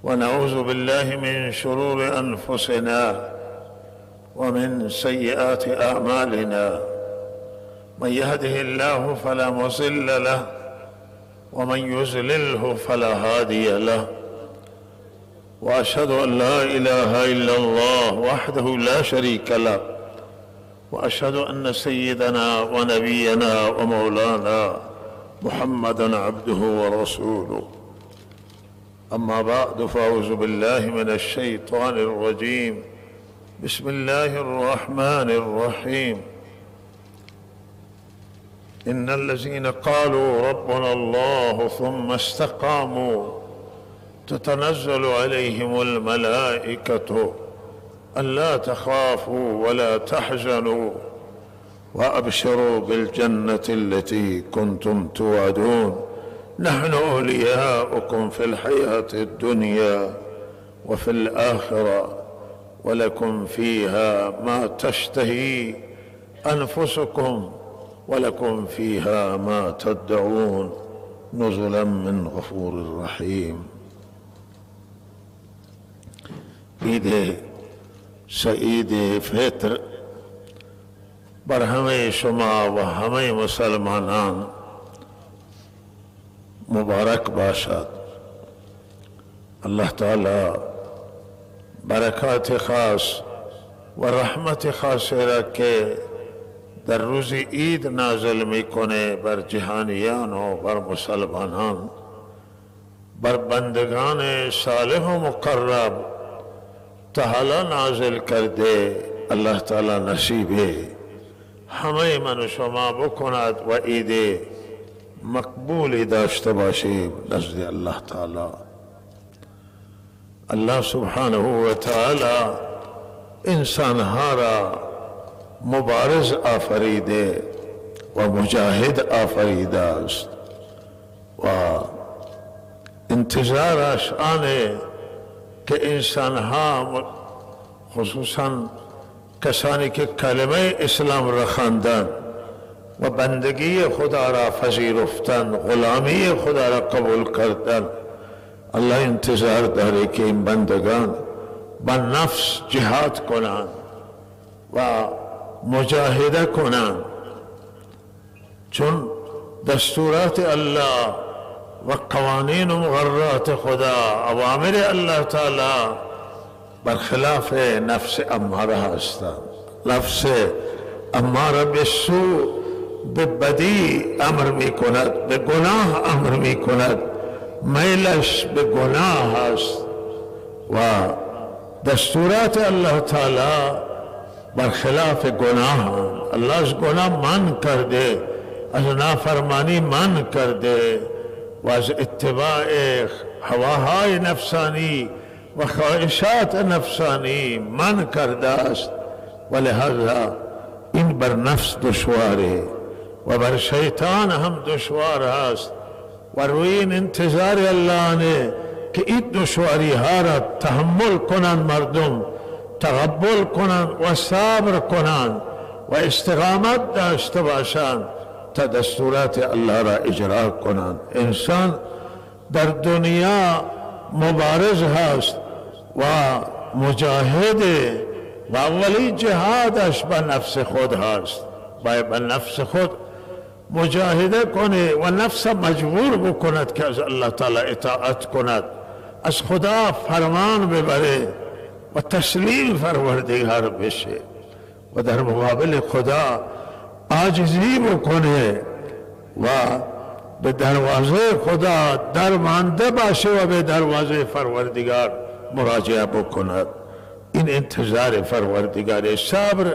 ونعوذ بالله من شرور أنفسنا ومن سيئات أعمالنا، من يهده الله فلا مضل له ومن يضلله فلا هادي له، وأشهد أن لا إله إلا الله وحده لا شريك له، وأشهد أن سيدنا ونبينا ومولانا محمدا عبده ورسوله. أما بعد، فأعوذ بالله من الشيطان الرجيم. بسم الله الرحمن الرحيم. إن الذين قالوا ربنا الله ثم استقاموا تتنزل عليهم الملائكة ألا تخافوا ولا تحزنوا وأبشروا بالجنة التي كنتم توعدون، نحن أولياؤكم في الحياة الدنيا وفي الآخرة، ولكم فيها ما تشتهي أنفسكم ولكم فيها ما تدعون، نزلا من غفور رحیم. عید سعید فطر بر همه شما و همه مسلمانان مبارک باشد. الله تعالی برکات خاص و رحمت خاصی را که در روز عید نازل میکنه بر جهانیان و بر مسلمانان، بر بندگان صالح و مقرب تعالی نازل کرده. الله تعالی نصیب همه من و شما بکند و عید مقبول داشته باشیم نزد الله تعالی. الله سبحانه و تعالی انسانها را مبارز آفریده و مجاهد آفریده است و انتظارش آنه که انسانها، خصوصا کسانی که کلمه اسلام را خواندند و بندگی خدا را پذیرفتند، غلامی خدا را قبول کردند، الله انتظار داره که این بندگان با نفس جهاد کنند و مجاهده کنند، چون دستورات الله و قوانین و مقررات خدا، اوامر الله تعالی برخلاف نفس اماره هستند. نفس اماره به سو، به بدی امر می کند، به گناه امر می کند، میلش به گناه است و دستورات الله تعالی برخلاف گناه. الله از گناه من کرده، از نافرمانی من کرده و از اتباع هواهای نفسانی و خواهشات نفسانی من کرده است، و لہذا این بر نفس دشواره و بر شیطان هم دشوار است و روی این انتظار الله نه که این دشواری ها را تحمل کنند، مردم تقبل کنند و صبر کنند و استقامت داشته باشند تا دستورات الله را اجرا کنند. انسان در دنیا مبارز هست و مجاهد و اولی جهادش به نفس خود هست، باید به نفس خود مجاهده کنه و نفس مجبور بکند که از الله تعالی اطاعت کند، از خدا فرمان ببره و تسلیم پروردگار بشه و در مقابل خدا عاجزی بکنه و به دروازه خدا درمانده باشه و به دروازه پروردگار مراجعه بکند. این انتظار پروردگار. صبر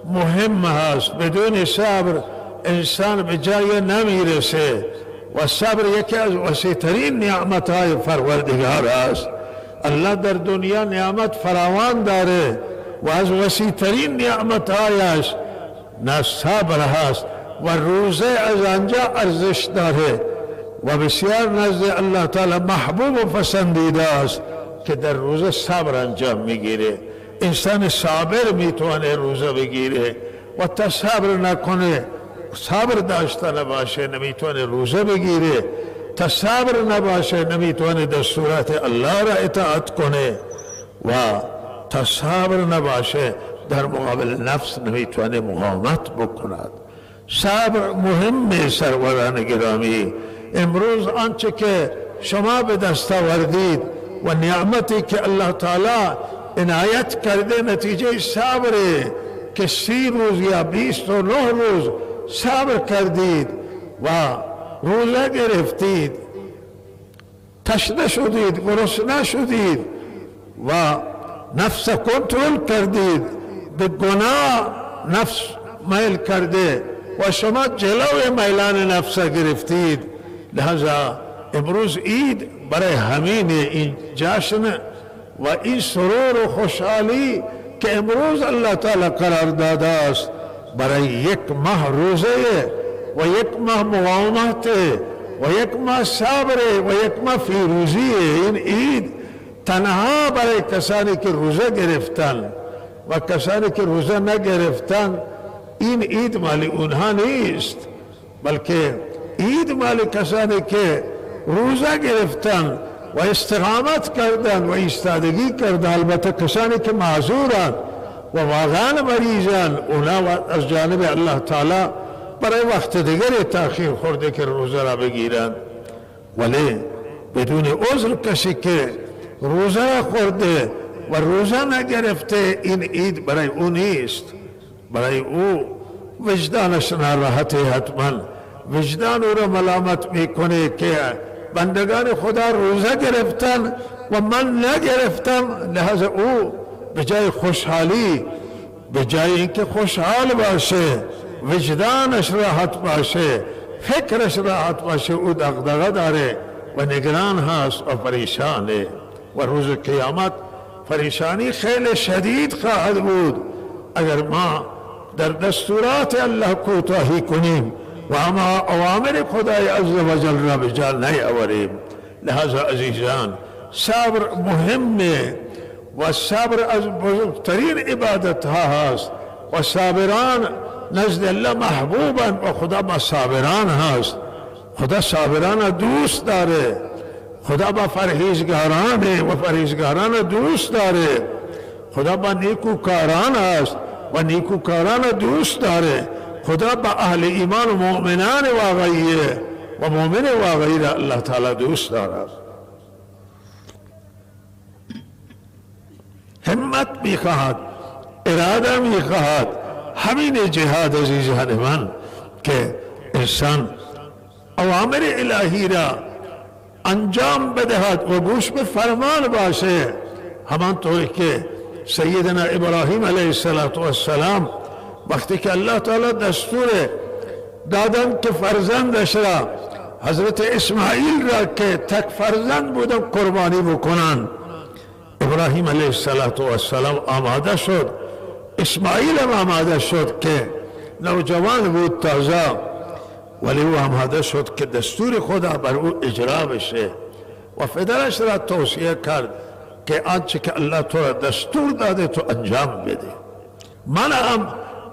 مهم هست، بدون صبر انسان به جای نمیرسه و صبر یکی از وسیع‌ترین نعمتهای پروردگار است. الله در دنیا نعمت فراوان داره و از وسیع‌ترین نعمتهایش صبر هست و روزه از آنجا ارزش داره و بسیار نزد الله تعالی محبوب و پسندیده است که در روزه صبر انجام میگیره. انسان صابر میتونه روزه بگیره و تا صبر نکنه، صبر داشته نباشه، نمیتونه روزه بگیره. تصبر نباشه نمیتونه دستورات الله را اطاعت کنه و تصبر نباشه در مقابل نفس نمیتونه مقاومت بکند. صبر مهمه سروران گرامی. امروز آنچه که شما به دست آوردید و نعمتی که الله تعالی عنایت کرده نتیجه صبره که 30 روز یا 29 روز صبر کردید و روزه گرفتید، تشنه شدید، گرسنه شدید و نفس کنترل کردید، به گناه نفس میل کرده و شما جلوی میلان نفس گرفتید. لذا امروز عید برای همین این جشن و این سرور و خوشحالی که امروز الله تعالی قرار داده است برای 1 ماه روزه و 1 ماه مقاومت و 1 ماه صبر و 1 ماه فیروزی. این عید تنها برای کسانی که روزه گرفتن و کسانی که روزه نگرفتن، این عید مال اونها نیست، بلکه عید مال کسانی که روزه گرفتن و استقامت کردن و ایستادگی کردن. البته کسانی که معذورن و واقعا مریضن، اونا از جانب الله تعالی برای وقت دیگری تأخیر خورده که روزه را بگیرن. ولی بدون عذر کسی که روزه را خورده و روزه نگرفته، این عید برای او نیست. برای او وجدانش ناراحته، حتما وجدان او را ملامت میکنه که بندگان خدا روزه گرفتن و من نگرفتم. لحاظ او به جای خوشحالی، به جای اینکه خوشحال باشه، وجدانش راحت باشه، فکرش راحت باشه، او دغدغه داره و نگران هست و پریشانه و روز قیامت پریشانی خیلی شدید خواهد بود اگر ما در دستورات الله کوتاهی کنیم و اما اوامر خدای عز و جل را به جا نیاوریم. لذا عزیزان صبر مهمه و صبر از بزرگترین عبادت ها هست و صابران نزد الله محبوبان و خدا با صابران هست. خدا صابران دوست داره، خدا با پرهیزگاران و پرهیزگاران دوست داره، خدا با نیکوکاران است و نیکوکاران دوست داره. خدا با اهل ایمان و مؤمنان واقعی و مؤمن واقعی را الله تعالی دوست دارد. همت میخواهد، اراده میخواهد. همین جهاد عزیزان من که انسان اوامر الهی را انجام بدهد و گوش به فرمان باشه، همانطور که سیدنا ابراهیم علیه السلام وقتی که الله تعالی دستور دادن که فرزندش را، حضرت اسماعیل را که تک فرزند بودن، قربانی بکنن، ابراهیم علیه السلام آماده شد، اسماعیل هم آماده شد که نوجوان بود تازه، ولی او آماده شد که دستور خدا بر او اجرا بشه و پدرش را توصیه کرد که آنچه که الله تو را دستور داده تو انجام بده. من هم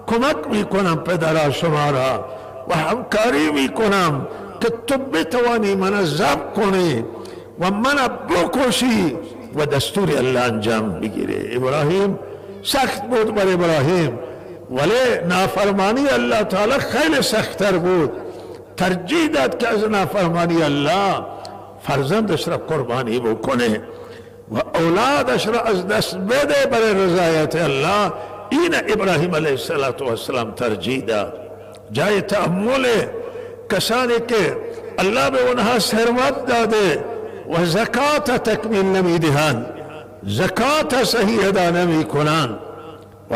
کمک میکنم پدر شما را و همکاری میکنم که تو بتوانی من ضبط کنی و من بکشی و دستور الله انجام بگیره. ابراهیم سخت بود بر ابراهیم، ولی نافرمانی الله تعالی خیلی سخت‌تر بود. ترجیح داد که از نافرمانی الله فرزندش را قربانی بکنه و اولادش را از دست بده برای رضایت الله. این ابراهیم علیه السلام ترجیح داد. جای تأمل کسانی که الله به اونها ثروت داده و زکات تکمیل نمیدهند، زکات صحیح ادا نمی کنند و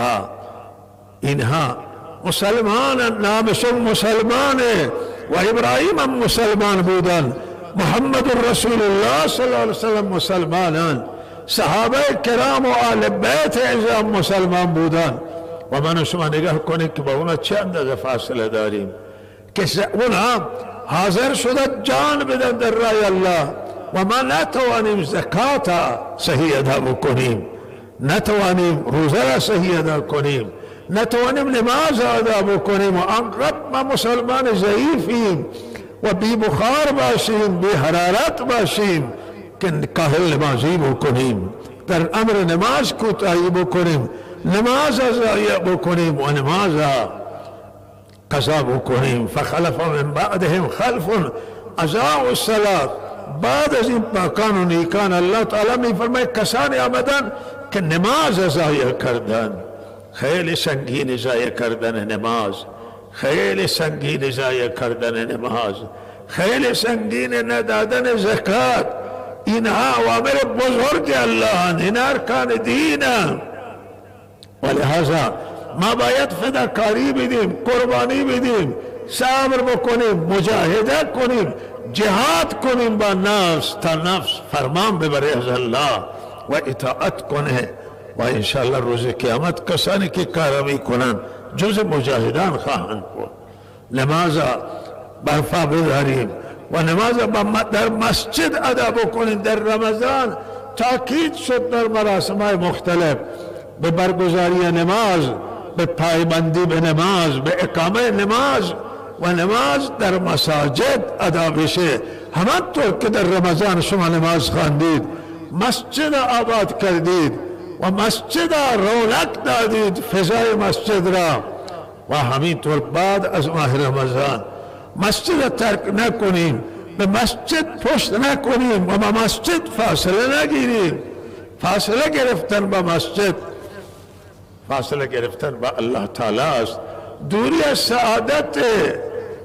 اینها مسلمان، نامشون مسلمانه و ابراهیم هم مسلمان بودن، محمد رسول الله صلی الله علیه وسلم مسلمانان، صحابه کرام و آل بیت اعظام مسلمان بودن و من شما نگاه کنید که با اونا چه اندازه فاصله داریم که اونها حاضر شده جان بدن در راه الله و ما نتوانیم زکات صحیح ادا بکنیم، نتوانیم روزه را صحیح ادا کنیم، نتوانیم نماز ادا بکنیم و انقدر ما مسلمان ضعیفیم و بی بخار باشیم، بی حرارت باشیم که کاهل نمازی بکنیم، در امر نماز کوتاهی بکنیم، نماز ضایع بکنیم و نماز قضا بکنیم. فخلف من بعدهم خلف اضاعوا الصلاة. بعد از این پاکان و نیکان اللہ تعالی می فرماید کسانی آمدن که نماز ضایع کردن. خیلی سنگین ضایع کردن نماز، خیلی سنگین ضایع کردن نماز، خیلی سنگین ندادن زکات. اینها اوامر بزرگ اللہ، این ارکان دین. ولهذا ما باید فداکاری بدیم، قربانی بدیم، صبر بکنیم، مجاهده کنیم، جهاد کنیم با نفس تا نفس فرمان ببره از الله و اطاعت کنه. و انشاءالله روز قیامت کسانی که کارمی کنند جز مجاهدان خواهند بود. نماز برپا بداریم و نماز در مسجد ادا بکنیم. در رمضان تاکید شد در مراسم‌های مختلف به برگزاری نماز، به پایبندی به نماز، به اقامه نماز و نماز در مساجد ادا بشه. همانطور که در رمضان شما نماز خواندید، مسجد آباد کردید و مسجد رونق دادید، فضای مسجد را، و همینطور بعد از ماه رمضان مسجد ترک نکنیم، به مسجد پشت نکنیم و با مسجد فاصله نگیریم. فاصله گرفتن با مسجد، فاصله گرفتن با الله تعالی است. دوری از سعادت،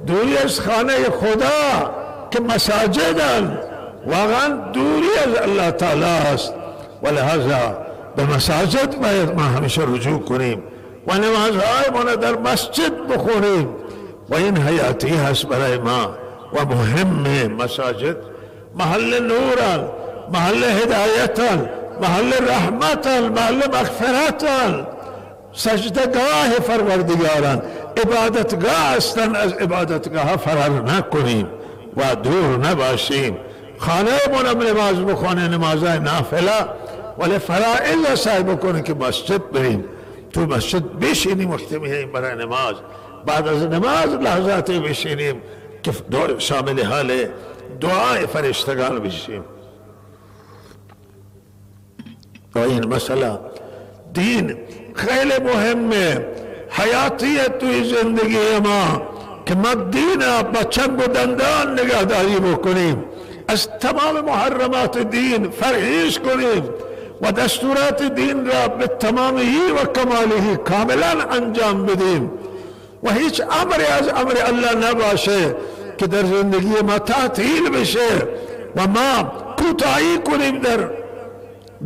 دوری از خانه خدا که مساجدن، واقعا دوری از الله تعالی است. ولهذا به مساجد باید ما همیشه رجوع کنیم و نمازهای ما در مسجد بخونیم و این حیاتی هست برای ما و مهمه. مساجد محل نورن، محل هدایتن، محل رحمتن، محل مغفرتن، سجدگاه پروردگارن، عبادتگاه هستن. از عبادتگاه فرار نکنیم و دور نباشیم. خانه من نماز بخونه، نمازهای نافله، ولی فرائض سعی بکنیم که مسجد بریم، تو مسجد بشینیم وقتی میاییم برای نماز، بعد از نماز لحظاتی بشینیم که شامل حال دعای فرشتگان بشیم. و این مسئله دین خیلی مهمه، حیاتیه توی زندگی ما که ما دین با چنگ و دندان نگهداری بکنیم، از تمام محرمات دین فرهیش کنیم و دستورات دین را به تمامی و کمالی کاملا انجام بدیم و هیچ امری از امر الله نباشه که در زندگی ما تعطیل بشه و ما کوتاهی کنیم در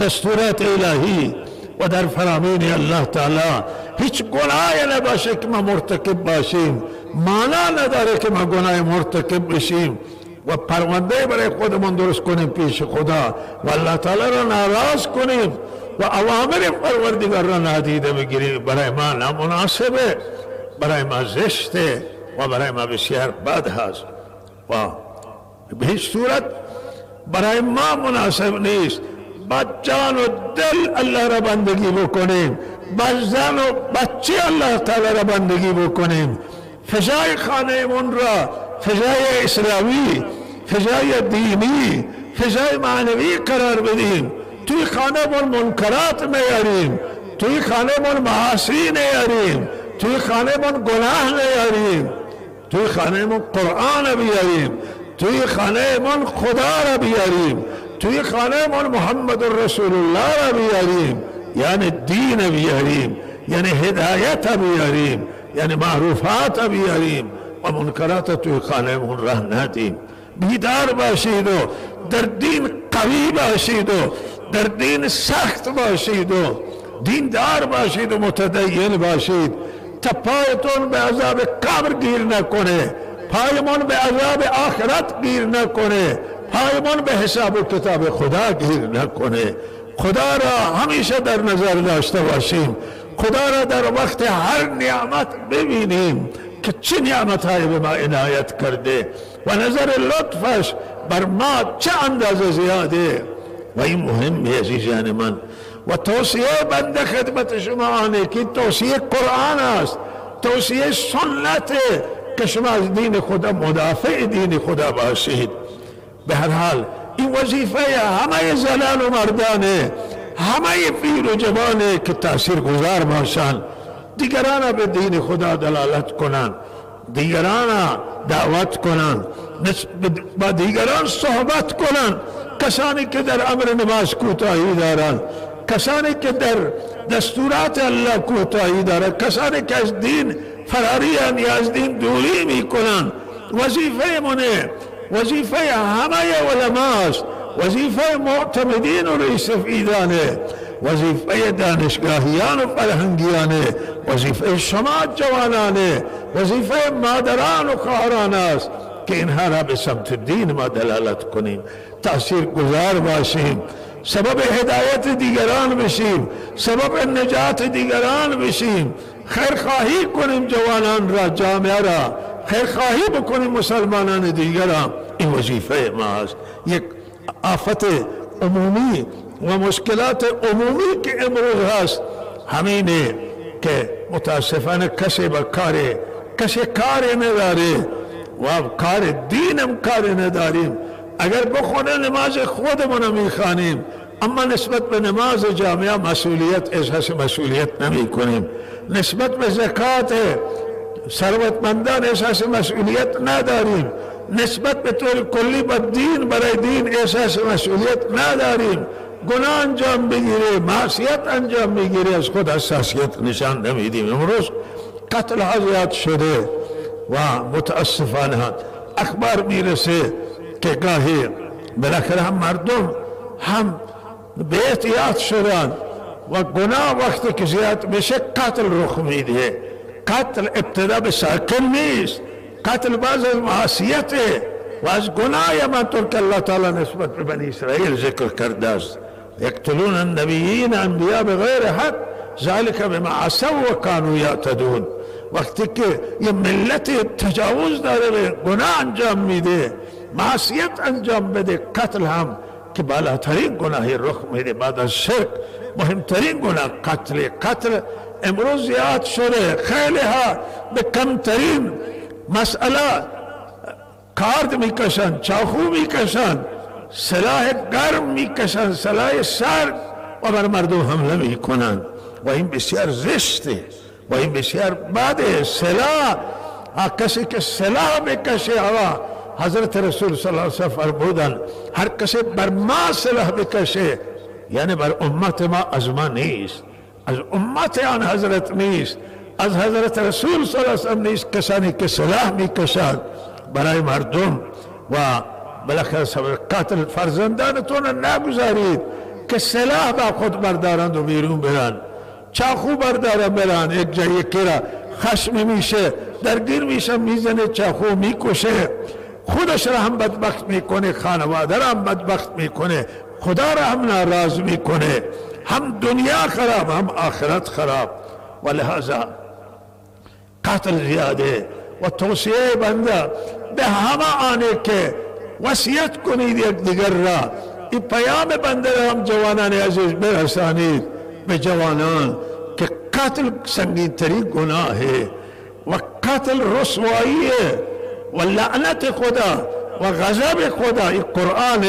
دستورات الهی و در فرامین الله تعالی. هیچ گناهی نباشه که ما مرتکب باشیم، مانا نداره که ما گناه مرتکب بشیم و پرونده برای خودمون درست کنیم پیش خدا و الله تعالی را ناراض کنیم و اوامر پروردگار را نادیده بگیریم. برای ما نامناسبه، برای ما زشته و برای ما بسیار بد هست و به هیچ صورت برای ما مناسب نیست. با جان و دل الله را بندگی بکنیم، با زن و بچه الله تعالی را بندگی بکنیم، فضای خانه من را فضای اسلامی، فضای دینی، فضای معنوی قرار بدیم. توی خانه من منکرات نیاریم، توی خانه من معاصی نیاریم، توی خانه من گناه نیاریم، توی خانه من قرآن بیاریم، توی خانه من خدا را بیاریم، توی خانه من محمد رسول الله را بیاریم، یعنی دین بیاریم، یعنی هدایت بیاریم، یعنی معروفات بیاریم و منکرات توی خانه من راه ندیم. بیدار باشید و در دین قوی باشید و در دین سخت باشید و دیندار باشید و متدین باشید تا پایتون به عذاب قبر گیر نکنه، پایمون به عذاب آخرت گیر نکنه، پایمون به حساب و کتاب خدا گیر نکنه. خدا را همیشه در نظر داشته باشیم، خدا را در وقت هر نعمت ببینیم که چه نعمت‌هایی به ما عنایت کرده و نظر لطفش بر ما چه اندازه زیاده. و این مهمه عزیزان من و توصیه بنده خدمت شما آنه که توصیه قرآن است، توصیه سنت که شما از دین خدا مدافع دین خدا باشید. به هر حال این وظیفه همه زنان و مردانه، همه پیر و جوانه که تأثیر گذار باشند، دیگران به دین خدا دلالت کنند، دیگران دعوت کنند، با دیگران صحبت کنند. کسانی که در امر نماز کوتاهی دارند، کسانی که در دستورات الله کوتاهی دارند، کسانی که از دین فراری یا از دین دوری می کنند، وظیفه منه، وظیفه همه علماست، وظیفه معتمدین و ریسفیدانه، وظیفه دانشگاهیان و فرهنگیانه، وظیفه شما جوانانه، وظیفه مادران و خواهران است که اینها را به سمت دین ما دلالت کنیم، تأثیر گذار باشیم، سبب هدایت دیگران بشیم، سبب نجات دیگران بشیم، خیرخواهی کنیم جوانان را، جامعه را خیرخواهی بکنیم، مسلمانان دیگر را. این وظیفه ماست. یک آفت عمومی و مشکلات عمومی که امروز هست همینه که متاسفانه کسی با کسی کار نداره و کار دینم کار نداریم. اگر بخونه نماز خودمون میخوانیم اما نسبت به نماز جامعه مسئولیت احساس مسئولیت نمی کنیم، نسبت به زکات ثروتمندان احساس مسئولیت نداریم، نسبت به طور کلی به دین برای دین احساس مسئولیت نداریم، گناه انجام بگیره، معصیت انجام بگیره، از خود حساسیت نشان نمیدیم. امروز قتل ها زیاد شده و متاسفانه اخبار میرسه که گاهی بالاخره هم مردم هم به احتیاط شدن و گناه وقتی که زیاد بشه قتل رخ میده. قتل ابتدا به ساکن نیست، قتل بعض از معصیته و از گناه همانطور که الله تعالی نسبت به بنی اسرائیل ذکر کرده است. یقتلون النبیین انبیاء بغیر حق ذلك بما عصوا و کانوا یعتدون. وقتی که یه ملت تجاوز داره به گناه انجام میده، معصیت انجام بده، قتل هم که بالاترین گناهی رخ میده بعد از شرک، مهمترین گناه قتل امروز زیاد شده. خیلی ها به کمترین مسئله کارد میکشن، چاقو میکشن، سلاح گرم میکشن، سلاح سرد و بر مردم حمله میکنن و این بسیار زشته و این بسیار بده. سلاح کسی که سلاح بکشه، حضرت رسول صلی اللہ علیہ وسلم فرمودن هر کسی بر ما سلاح بکشه یعنی بر امت ما از ما نیست، از امت آن حضرت نیست، از حضرت رسول صلی اللہ علیہ وسلم نیست. کسانی که سلاح میکشند برای مردم و بالاخره سبب قتل فرزندانتون نگذارید که سلاح با خود بردارند و بیرون برن، چاقو بردارن برن، یک جای یکی را خشم میشه درگیر میشه میزنه، چاقو میکشه، خودش را هم بدبخت میکنه، خانواده را هم بدبخت میکنه، خدا را هم ناراض میکنه، هم دنیا خراب هم آخرت خراب. و لہذا قتل زیاده و توصیه بنده به همه آنه که وصیت کنید یک دیگر را. این پیام بنده را هم جوانان عزیز برسانید به جوانان که قتل سنگین ترین گناهه و قتل رسواییه و لعنت خدا و غضب خدا. این قرآن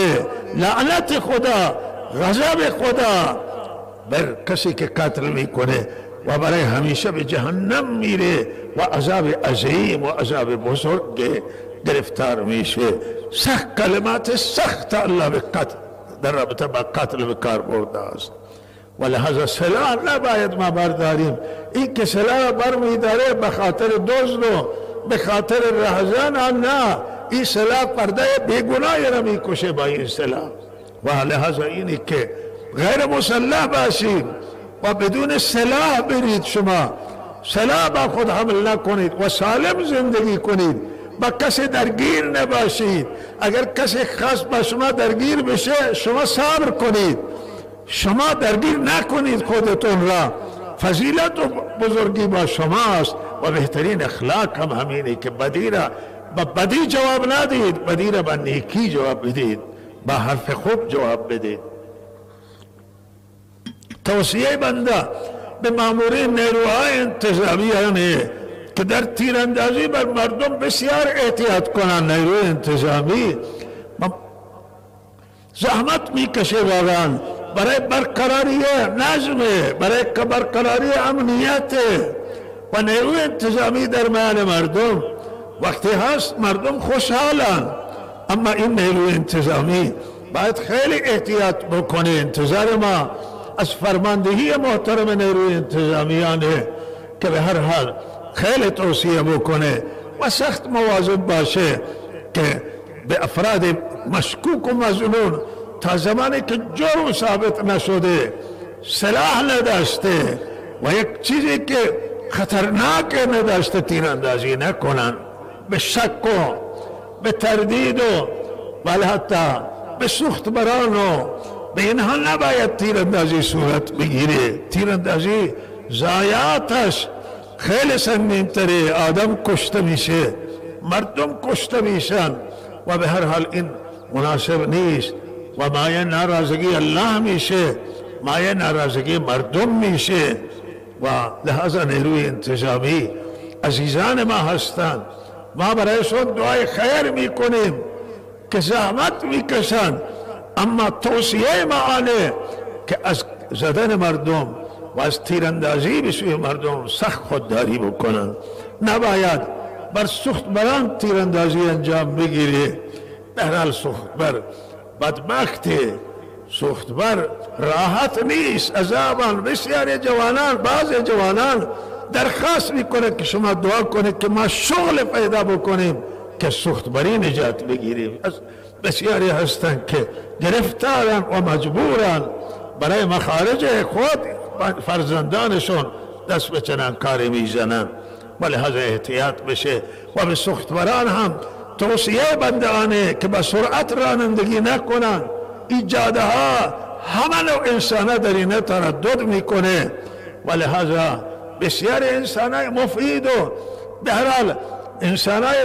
لعنت خدا، غضب خدا بر کسی که قتل میکنه و برای همیشه به جهنم میره و عذاب عظیم و عذاب بزرگ گرفتار میشه. سخت کلمات سخت الله به قتل در رابطه با قتل به کار برده است و لحاظا سلاح نباید ما برداریم. این که سلاح برمیداره به خاطر دزد و به خاطر رهزن نه، این سلاح پرده بیگناهی را میکشه با این سلاح. و لحاظا اینی که غیر مسلح باشید و بدون سلاح برید، شما سلاح با خود حمل نکنید و سالم زندگی کنید، با کسی درگیر نباشید. اگر کسی خاص با شما درگیر بشه شما صبر کنید، شما درگیر نکنید خودتون را. فضیلت و بزرگی با شماست و بهترین اخلاق هم همینه که بدی را با بدی جواب ندید، بدی را با نیکی جواب بدید، با حرف خوب جواب بدید. توصیه بنده به مامورین نیروهای انتظامیه که در تیراندازی بر مردم بسیار احتیاط کنند. نیروی انتظامی زحمت میکشه واقعا برای برقراری نظم، برای برقراری امنیت، و نیروی انتظامی در میان مردم وقتی هست مردم خوشحالن. اما این نیروی انتظامی باید خیلی احتیاط بکنه. انتظار ما از فرماندهی محترم نیروی انتظامیانه که به هر حال خیلی توصیه بکنه و سخت مواظب باشه که به افراد مشکوک و مظنون تا زمانی که جرم ثابت نشده، سلاح نداشته و یک چیزی که خطرناک نداشته تیراندازی نکنن. به شک و به تردید و حتی به سوخت بران و به اینها نباید تیراندازی صورت بگیره. تیراندازی ضایعاتش خیلی سنگین تره، آدم کشته میشه، مردم کشته میشن و به هر حال این مناسب نیست و مایه ناراضگی الله میشه، مایه ناراضگی مردم میشه. و لحاظا نیروی انتظامی عزیزان ما هستند، ما برایشون دعای خیر میکنیم که زحمت میکشن، اما توصیه ما آنه که از زدن مردم و از تیراندازی به سوی مردم سخت خودداری بکنن. نباید بر سوخت بران تیراندازی انجام بگیره. در حال سوخت بر بدبخته، سوخت بر راحت نیست، عذابان. بسیاری جوانان، بعض جوانان درخواست میکنه که شما دعا کنید که ما شغل پیدا بکنیم که سوخت بری نجات بگیریم. بسیاری هستند که گرفتارن و مجبورن برای مخارج خود فرزندانشون دست به چنان کاری میزنن. ولهذا احتیاط بشه و به سوختوران هم توصیه بندگانه که به سرعت رانندگی نکنن. این جاده ها همه نوع انسان در اینه تردد میکنه، ولهذا بسیار انسان های مفید و به هر حال انسان های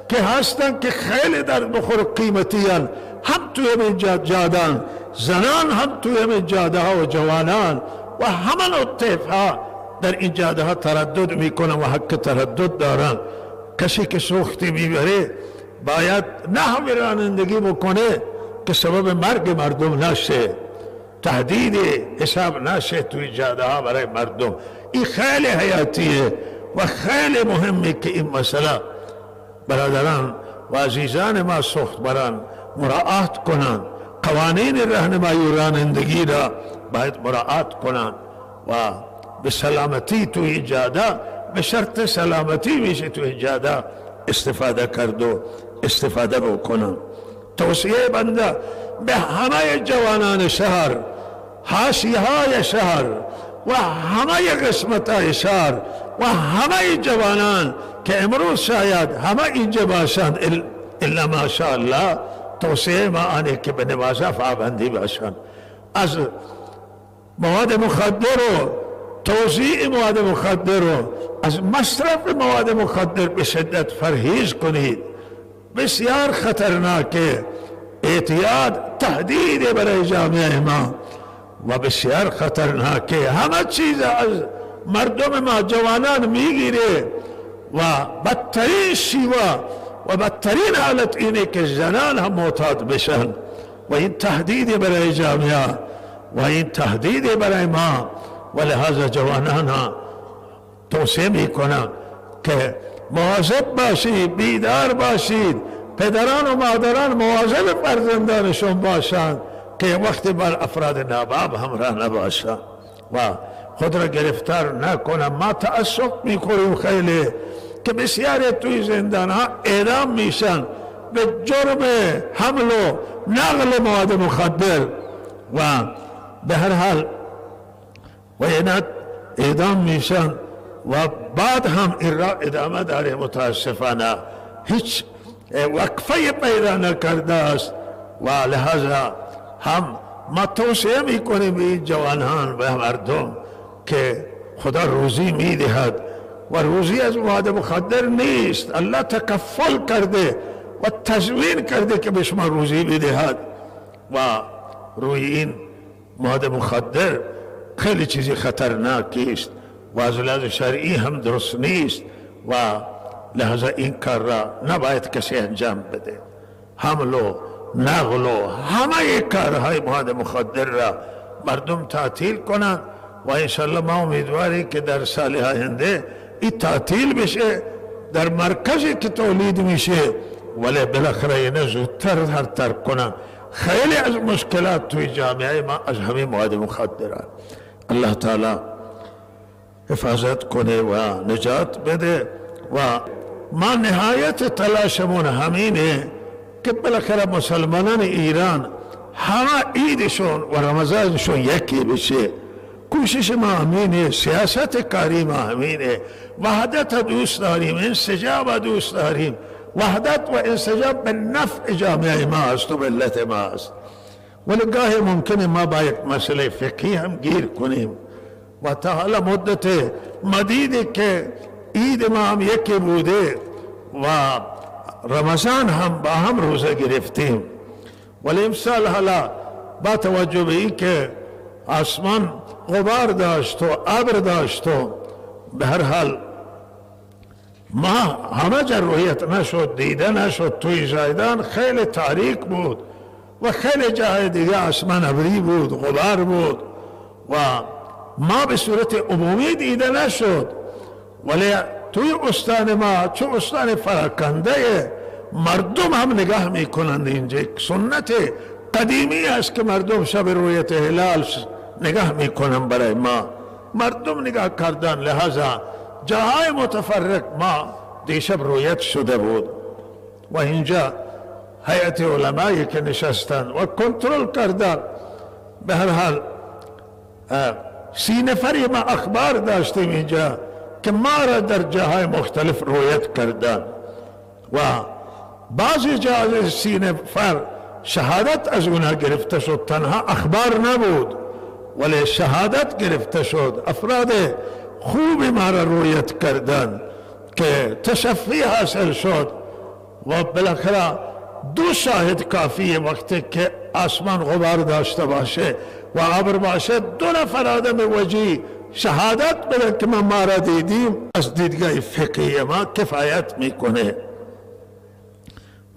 که هستن که خیلی در بخور قیمتی هن، هم توی این جادان، زنان هم توی این جاده ها و جوانان و همه نوع طیف ها در این جاده ها تردد میکنن و حق تردد دارن. کسی که سوختی میبره باید نحو رانندگی بکنه که سبب مرگ مردم نشه، تهدید حساب نشه توی جاده ها برای مردم. این خیلی حیاتیه و خیلی مهمه که این مسئله برادران و عزیزان ما سوخت بران مراعات کنند. قوانین راهنمایی و رانندگی را باید مراعات کنند و به سلامتی توی جاده، به شرط سلامتی میشه توی جاده استفاده کرد و استفاده بکنند. توصیه بنده به همه جوانان شهر، حاشیه های شهر و همه قسمت های شهر و همه جوانان که امروز شاید همه اینجا باشند الا ماشاءالله، توصیه ما آنه که به نماز پابندی باشند، از مواد مخدر و توزیع مواد مخدر و از مصرف مواد مخدر به شدت پرهیز کنید. بسیار خطرناکه، احتیاط تهدید برای جامعه ما و بسیار خطرناکه. همه چیز از مردم ما جوانان میگیره و بدترین شیوه و بدترین حالت اینه که زنان هم معتاد بشن و این تهدید برای جامعه و این تهدید برای ما. ولهذا جوانان ها توصیه میکنم که مواظب باشید، بیدار باشید، پدران و مادران مواظب فرزندانشون باشند که وقتی بر افراد ناباب همراه نباشند و خود را گرفتار نکنند. ما تأسف میکنیم خیلی که بسیاری توی زندان ها اعدام میشن به جرم حمل و نقل مواد مخدر و به هر حال و اینات اعدام میشن و بعد هم این را ادامه داره. متاسفانه هیچ وقفه پیدا نکرده است و لحاظا هم ما توصیه میکنیم به این جوانان و مردم که خدا روزی میدهد و روزی از مواد مخدر نیست. الله تکفل کرده و تضمین کرده که به شما روزی میدهد و روی این مواد مخدر خیلی چیزی خطرناکی است و از لحاظ شرعی هم درست نیست و لحظه این کار را نباید کسی انجام بده. حمل و نقل و همه کارهای مواد مخدر را مردم تعطیل کنند و انشالله ما امیدواری که در سال آینده این تعطیل بشه، در مرکزی که تولید میشه ولی بالاخره اینه زودتر ترک کنن. خیلی از مشکلات توی جامعه ما از همین مواد مخدرات. الله تعالی حفاظت کنه و نجات بده و ما نهایت تلاشمون همینه که بالاخره مسلمانان ایران همه عیدشون و رمضانشون یکی بشه. کوشش ما همینه، سیاست کاری ما همینه، وحدت دوست داریم، انسجام دوست داریم. وحدت و انسجام به نفع جامعه ما است و ملت ما است. ولی گاهی ممکنه ما باید مسئله فقهی هم گیر کنیم و تا حالا مدت مدیدی که عید ما هم یکی بوده و رمضان هم با هم روزه گرفتیم، ولی امسال حالا با توجه به این که آسمان غبار داشت و ابر داشت و به هر حال ما همه جا رویت نشد، دیده نشد، توی زایدان خیلی تاریک بود و خیلی جای دیگه آسمان ابری بود، غبار بود و ما به صورت عمومی دیده نشد. ولی توی استان ما چون استان فراکنده مردم هم نگاه میکنند. اینجا سنت قدیمی است که مردم شب رویت هلال نگاه میکنن. برای ما مردم نگاه کردن، لحاظا جاهای متفرق ما دیشب رویت شده بود و اینجا هیئت علمایی که نشستن و کنترل کردن. به هر حال 30 نفری ما اخبار داشتیم اینجا که ما را در جاهای مختلف رویت کردن و بعضی جاهای 30 نفر شهادت از اونا گرفته شد. تنها اخبار نبود ولی شهادت گرفته شد. افراد خوبی ما را رویت کردن که تشفی حاصل شد و بالاخره 2 شاهد کافیه وقتی که آسمان غبار داشته باشه و ابر باشه. 2 نفر آدم وجی شهادت بده که ما را دیدیم، از دیدگاه فقهی ما کفایت میکنه.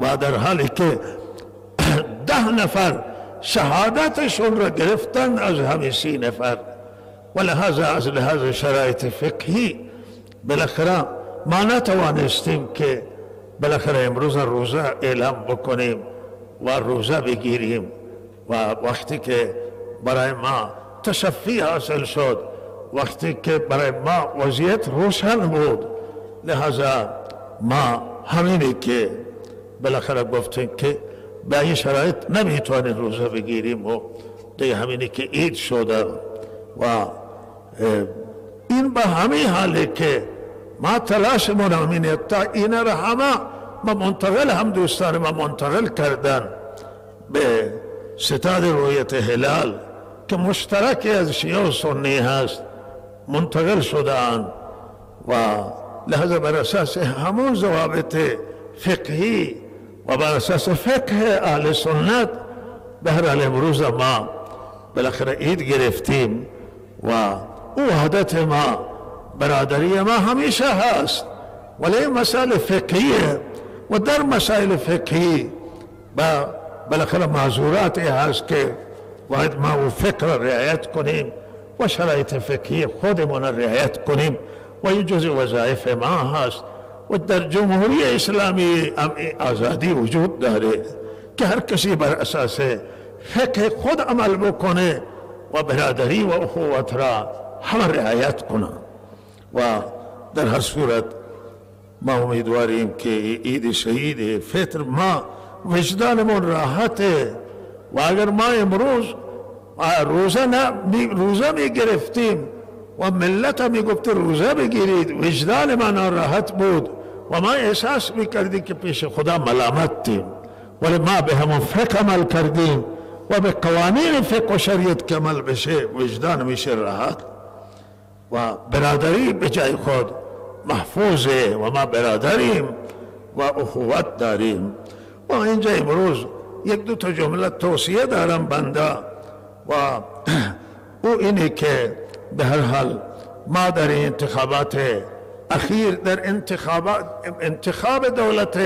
و در حالی که 10 نفر شهادتشون را گرفتن از همه 30 نفر و لحاظا از لحاظ شرایط فقهی بالاخره ما نتوانستیم که بالاخره امروز روزه اعلام بکنیم و روزه بگیریم و وقتی که برای ما تشفی حاصل شد، وقتی که برای ما وضعیت روشن بود، لحاظا ما همینی که بالاخره گفتیم که به این شرایط نمیتوانیم روزه بگیریم و دیگه همینی که عید شده و این به همین حالی که ما تلاشمون همینه تا این را همه ما منتقل هم دوستان ما منتقل کردن به ستاد رویت هلال که مشترکی از شیعه و سنی هست منتقل شدن و لحظه بر اساس همون ضوابط فقهی و بر اساس فقه اهل سنت به هر حال امروز ما بالاخره عید گرفتیم و او وحدت ما برادری ما همیشه هست. ولی مسائل فقهیه و در مسائل فقهی بالاخره معذوراتی هست که باید ما او فقه را رعایت کنیم و شرایط فقهی خودمون را رعایت کنیم و این جز وظایف ما هست. و در جمهوری اسلامی هم آزادی وجود داره که هر کسی بر اساس فقه خود عمل بکنه و برادری و اخوت را همه رعایت کنه. و در هر صورت ما امیدواریم که عید شهید فطر ما وجدانمون راحته و اگر ما امروز روزه می گرفتیم و ملت می گفت روزه بگیرید، وجدان ما ناراحت بود و ما احساس می کردیم که پیش خدا ملامتیم، ولی ما به همون فقه عمل کردیم و به قوانین فقه و شریعت که عمل بشه وجدان میشه راحت و برادری به جای خود محفوظه و ما برادریم و اخوت داریم. و اینجا امروز 1-2 جمله توصیه دارم بنده و او اینه که به هر حال ما در انتخابات اخیر در انتخاب دولت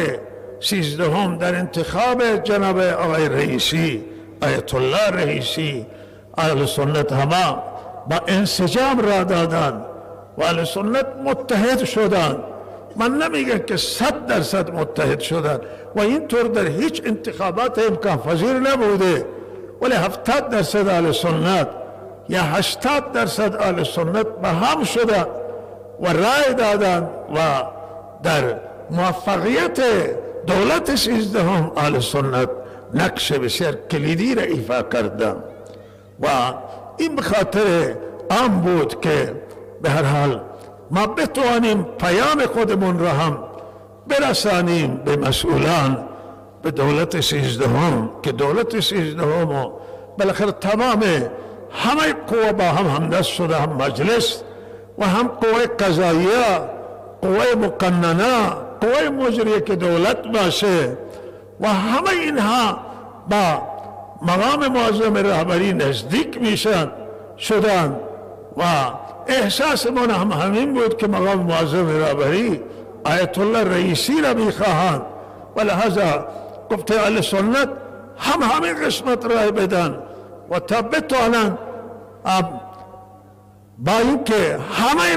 13 در انتخاب جناب آقای رئیسی، آیت الله رئیسی، اهل سنت همه با انسجام را دادن و اهل سنت متحد شدن. من نمیگم که 100% متحد شدن و اینطور در هیچ انتخابات امکان پذیر نبوده، ولی 70% اهل سنت یا 80% اهل سنت به هم شدن و رای دادن و در موفقیت دولت 13 اهل سنت نقش بسیار کلیدی را ایفا کردن و این بخاطر آن بود که به هر حال ما بتوانیم پیام خودمون را هم برسانیم به مسئولان، به دولت 13 که دولت 13 بالاخره تمام همه قوه با هم همدست شده، هم مجلس و هم قوه قضاییه، قوه مقننه، قوه مجریه که دولت باشه و همه اینها با مقام معظم رهبری نزدیک میشن شدن و احساس من هم همین بود که مقام معظم رهبری آیت الله رئیسی را میخواهند و لحاظا گفته اهل سنت هم همین قسمت رای بدن و تا بتوانند با اینکه همه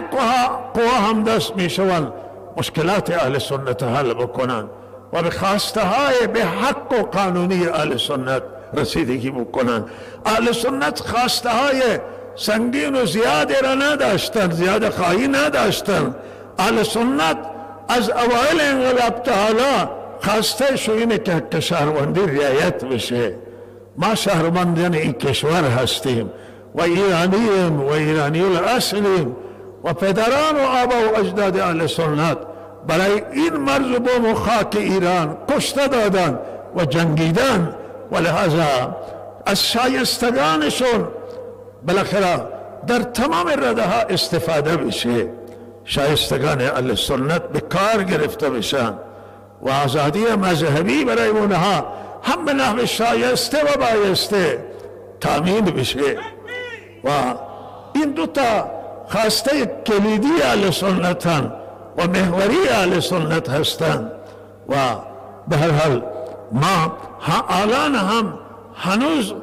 قوه هم دست میشوند مشکلات اهل سنت حل بکنند و به خواسته های به حق و قانونی اهل سنت رسیدگی بکنند. اهل سنت خواسته های سنگین و زیادی را نداشتن، زیاده خواهی نداشتن. اهل سنت از اوائل انقلاب تا حالا خواسته شو اینه که شهروندی رعایت بشه. ما شهروندان این کشور هستیم و ایرانیم و ایرانی الاصلیم و پدران و آبا و اجداد اهل سنت برای این مرزبان و خاک ایران کشته دادن و جنگیدن و لحاظا از شایستگانشون بالاخره در تمام رده ها استفاده بشه، شایستگان اهل سنت به کار گرفته بشن و آزادی مذهبی برای اونها هم به نحو شایسته و بایسته تامین بشه و این دوتا خواسته کلیدی اهل سنتن و محوری اهل سنت هستند و به هر حال ما الان هم هنوز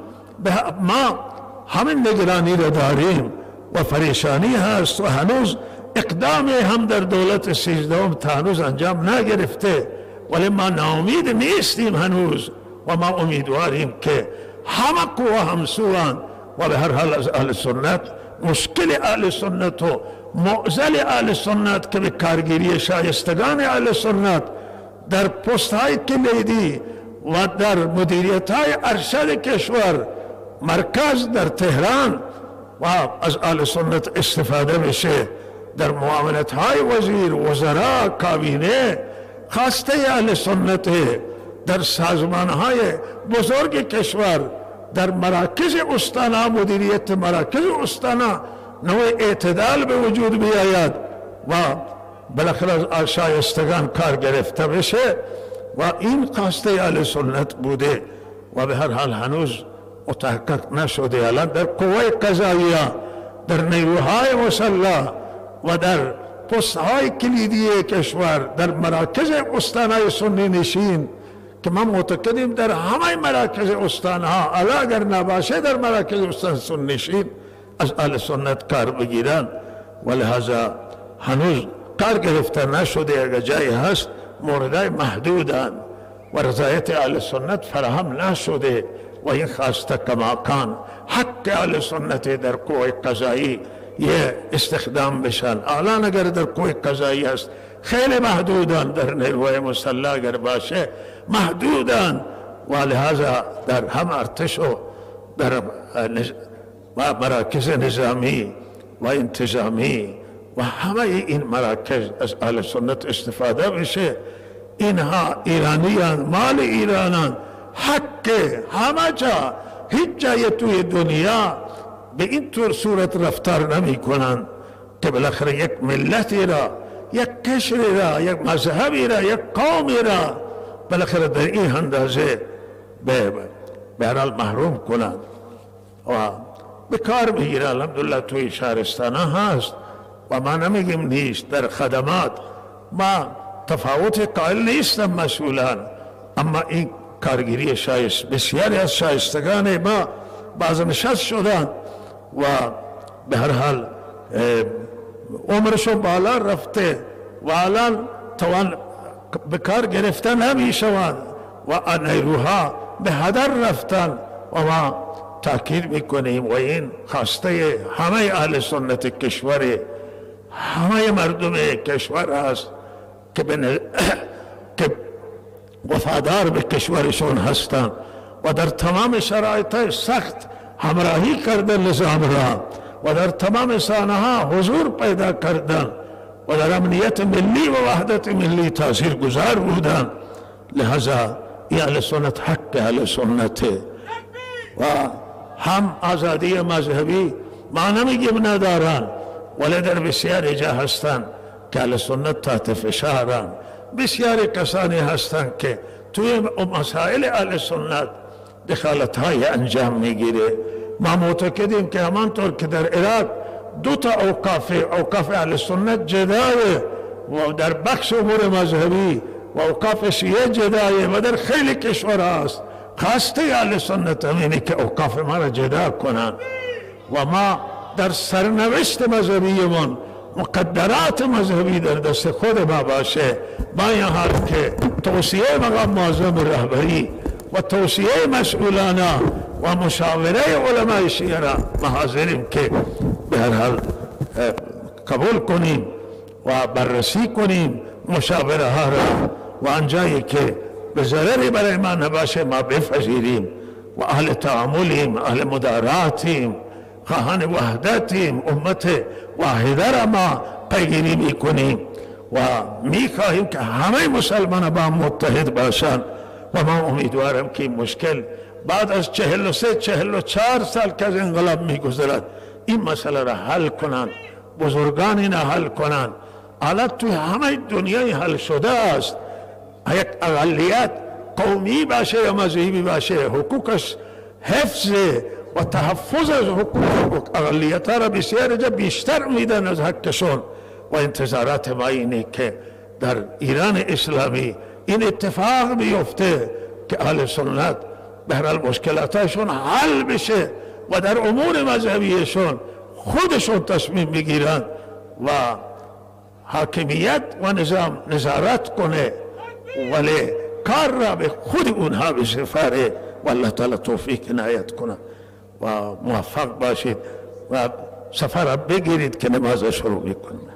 ما همین نگرانی را داریم و پریشانی هست و هنوز اقدام هم در دولت 13 تا هنوز انجام نگرفته، ولی ما ناامید نیستیم هنوز و ما امیدواریم که همه قوه همسوان و به هر حال از اهل سنت مشکل اهل سنت و معضل اهل سنت که به کارگیری شایستگان اهل سنت در پست های کلیدی و در مدیریت های ارشد کشور مرکز در تهران و از اهل سنت استفاده بشه، در معاملت های وزیر وزراء کابینه خواسته اهل سنت، در سازمان های بزرگ کشور، در مراکز استانا مدیریت مراکز استانا نوع اعتدال به وجود بیاید و بالاخره از شایستگان کار گرفته بشه و این خواسته اهل سنت بوده و به هر حال هنوز متحقق نشده. الان در قوه قضاییه، در نیروهای مسلح و در پست‌های کلیدی کشور، در مراکز استانهای سنی نشین که ما معتقدیم در همه مراکز استانها الا اگر نباشه در مراکز استان سنی نشین از اهل سنت کار بگیرن و لحاظا هنوز کار گرفته نشده. اگر جایی هست موردهای محدودن و رضایت اهل سنت فراهم نشده و این خواسته کماکان حق اهل سنت در قوه قضایی یه استخدام بشن. الان اگر در قوه قضایی هست خیلی محدودن، در نیروهای مسلح اگر باشه محدودن و لحاظا در هم ارتش و در مراکز نظامی و انتظامی و همه این مراکز از اهل سنت استفاده بشه. اینها ایرانیان، مال ایرانان، حق همه جا، هیچ جای توی دنیا به این طور صورت رفتار نمی کنند که بالاخره یک ملتی را، یک کشوری را، یک مذهبی را، یک قومی را بالاخره در این اندازه به هر حال محروم کنند و به کار بگیره. الحمدلله توی شهرستان هست و ما نمیگیم نیست. در خدمات ما تفاوت قائل نیستم مسئولان، اما این کارگیری شایست. بسیاری از شایستگان ما بازنشست شدن و به هر حال عمرشون بالا رفته و الان توان به کار گرفتن نمی شوند و نیروها به هدر رفتن و ما تاکید میکنیم و این خواسته همه اهل سنت کشور، همه مردم کشور است که وفادار به کشورشون هستند و در تمام شرایط سخت همراهی کردن نظام را و در تمام سانحه حضور پیدا کردن و در امنیت ملی و وحدت ملی تاثیر گذار بودن. لہذا این اهل سنت حق اهل سنت و هم آزادی مذهبی ما نمیگیم ندارن، ولی در بسیاری جا هستن که اهل سنت تحت فشارن. بسیاری کسانی هستن که توی مسائل اهل سنت دخالت های انجام میگیره. ما معتقدیم که همانطور که در عراق دو تا اوقاف اهل سنت جدایه و در بخش امور مذهبی و اوقاف شیعه جدایه و در خیلی کشورها است. خواسته اهل سنت همینه که اوقاف ما را جدا کنن و ما در سرنوشت مذهبیمون مقدرات مذهبی در دست خود ما باشه. با این حال که توصیه مقام معظم رهبری و توصیه مسئولانه و مشاوره علماء شیعه را ما حاضریم که به هر حال قبول کنیم و بررسی کنیم مشاوره ها را و آنجایی که به ضرری برای ما نباشه ما بپذیریم و اهل تعاملیم، اهل مداراتیم، خواهان وحدتیم، امت واحده را ما پیگیری میکنیم و میخواهیم که همه مسلمان با متحد باشند و ما امیدوارم که این مشکل بعد از 43-44 سال که از انقلاب میگذرد این مسئله را حل کنند، بزرگان این حل کنند. حالت توی همه دنیای حل شده است. یک اقلیت قومی باشه یا مذهبی باشه حقوقش حفظ و تحفظ از حقوق اقلیت ها را بسیار جا بیشتر میدن از حقشون و انتظارات ما اینه که در ایران اسلامی این اتفاق بیفته که اهل سنت به هر حال مشکلاتشون حل بشه و در امور مذهبیشون خودشون تصمیم بگیرن و حاکمیت و نظام نظارت کنه، ولی کار را به خود اونها بسپاره و الله تعالی توفیق عنایت کنه و موفق باشید و سفر بگیرید که نماز شروع میکنیم.